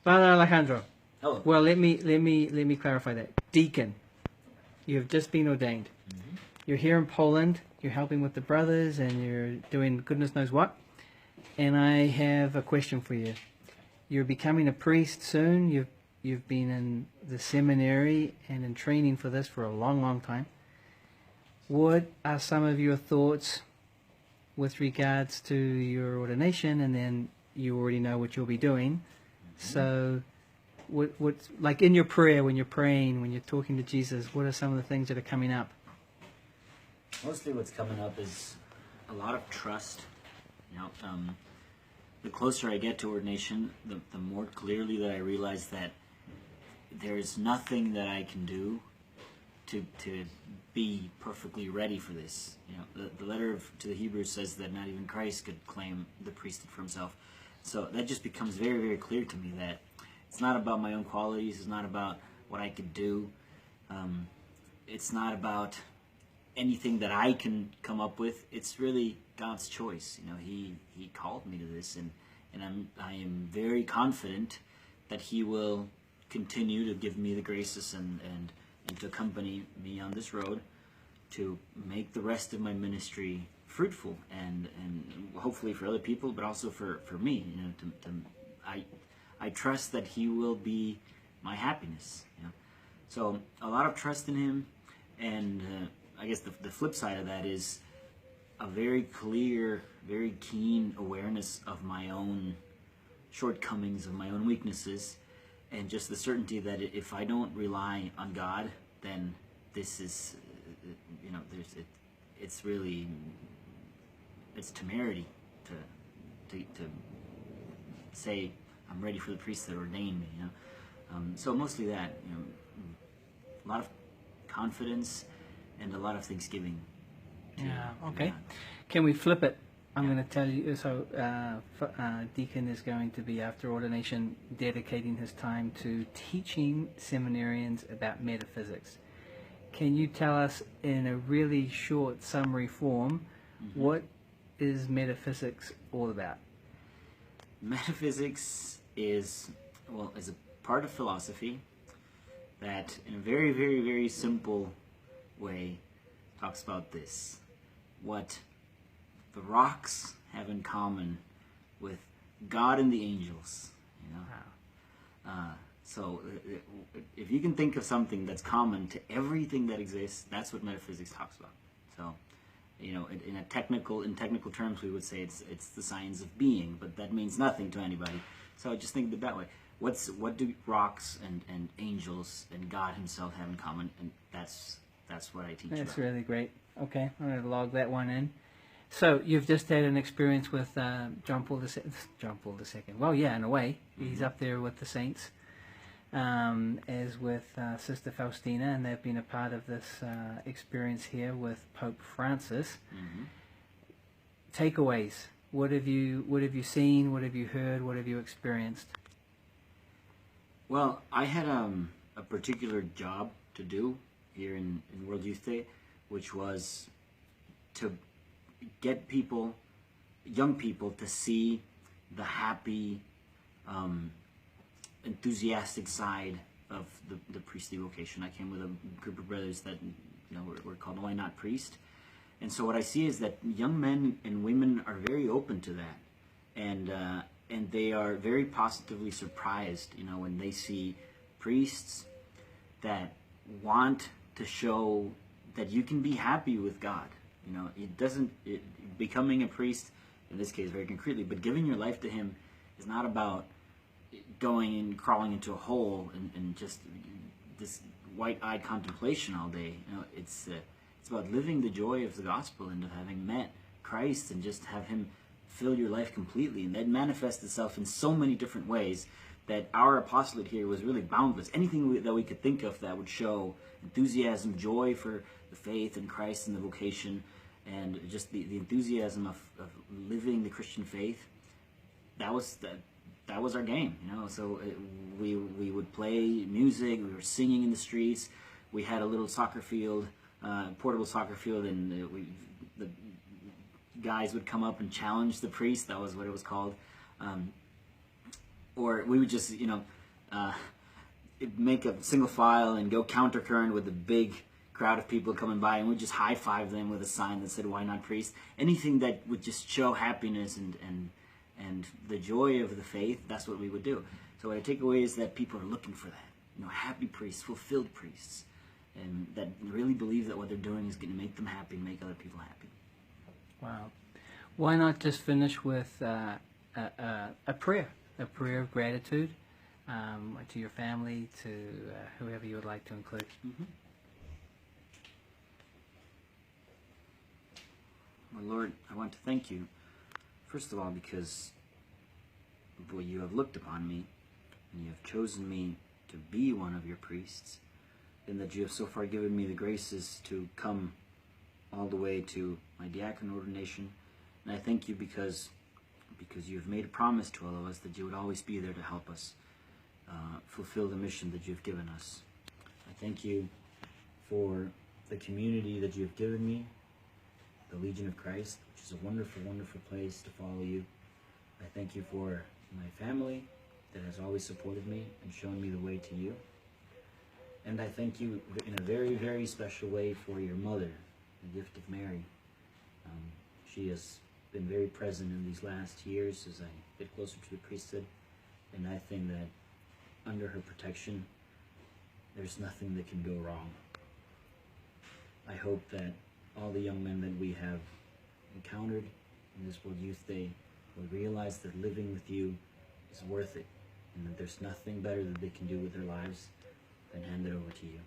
Father Alejandro. Hello. Well, let me clarify that. Deacon, you have just been ordained. Mm-hmm. You're here in Poland. You're helping with the brothers, and you're doing goodness knows what. And I have a question for you. You're becoming a priest soon. You've been in the seminary and in training for this for a long, long time. What are some of your thoughts with regards to your ordination? And then you already know what you'll be doing. Mm-hmm. So, what's like in your prayer when you're praying, when you're talking to Jesus? What are some of the things that are coming up? Mostly, what's coming up is a lot of trust. The closer I get to ordination, the more clearly that I realize that there's nothing that I can do to be perfectly ready for this. The letter to the Hebrews says that not even Christ could claim the priesthood for himself. So that just becomes very, very clear to me that it's not about my own qualities. It's not about what I could do. It's not about anything that I can come up with. It's really God's choice. He called me to this, and I am very confident that He will continue to give me the graces and to accompany me on this road to make the rest of my ministry fruitful and hopefully for other people, but also for me. I trust that He will be my happiness. So a lot of trust in Him, and I guess the flip side of that is a very clear, very keen awareness of my own shortcomings, of my own weaknesses, and just the certainty that if I don't rely on God, then this is, it's temerity to say I'm ready for the priest that ordained me. So mostly that, a lot of confidence and a lot of thanksgiving. Okay. Can we flip it? I'm going to tell you. So, Deacon is going to be, after ordination, dedicating his time to teaching seminarians about metaphysics. Can you tell us, in a really short summary form, what is metaphysics all about? Metaphysics is a part of philosophy that, in a very, very, very simple way, talks about this: what the rocks have in common with God and the angels. So if you can think of something that's common to everything that exists, that's what metaphysics talks about. So, in technical terms, we would say it's the science of being, but that means nothing to anybody. So just think of it that way. What do rocks and angels and God Himself have in common? And that's what I teach. That's about. really great. Okay, I'm going to log that one in. So you've just had an experience with John Paul II. Well, yeah, in a way, he's up there with the saints, as with Sister Faustina, and they've been a part of this experience here with Pope Francis. Takeaways. What have you seen? What have you heard? What have you experienced? Well, I had a particular job to do here in World Youth Day, which was to get young people, to see the happy, enthusiastic side of the priestly vocation. I came with a group of brothers that were called Why Not Priest, and so what I see is that young men and women are very open to that, and they are very positively surprised, when they see priests that want to show that you can be happy with God. Becoming a priest, in this case very concretely, but giving your life to Him is not about going and crawling into a hole and just this white-eyed contemplation all day. It's about living the joy of the gospel and of having met Christ and just have Him fill your life completely. And that manifests itself in so many different ways that our apostolate here was really boundless. Anything that we could think of that would show enthusiasm, joy for the faith in Christ and the vocation, and just the enthusiasm of living the Christian faith, that was our game. So we would play music, we were singing in the streets, we had a little soccer field, portable soccer field, and the guys would come up and challenge the priest. That was what it was called. or we would just, make a single file and go counter current with a big crowd of people coming by, and we'd just high five them with a sign that said, "Why not priest?" Anything that would just show happiness and the joy of the faith, that's what we would do. So what I take away is that people are looking for that. Happy priests, fulfilled priests, and that really believe that what they're doing is going to make them happy and make other people happy. Wow. Why not just finish with a prayer of gratitude to your family, to whoever you would like to include. Mm-hmm. Well, Lord, I want to thank you, first of all, because boy, you have looked upon me, and you have chosen me to be one of your priests, and that you have so far given me the graces to come all the way to my diaconal ordination. And I thank you because you have made a promise to all of us that you would always be there to help us fulfill the mission that you have given us. I thank you for the community that you have given me, the Legion of Christ, which is a wonderful, wonderful place to follow you. I thank you for my family that has always supported me and shown me the way to you. And I thank you in a very, very special way for your mother, the gift of Mary. She has been very present in these last years as I get closer to the priesthood, and I think that under her protection, there's nothing that can go wrong. I hope that all the young men that we have encountered in this World Youth Day will realize that living with you is worth it, and that there's nothing better that they can do with their lives than hand it over to you.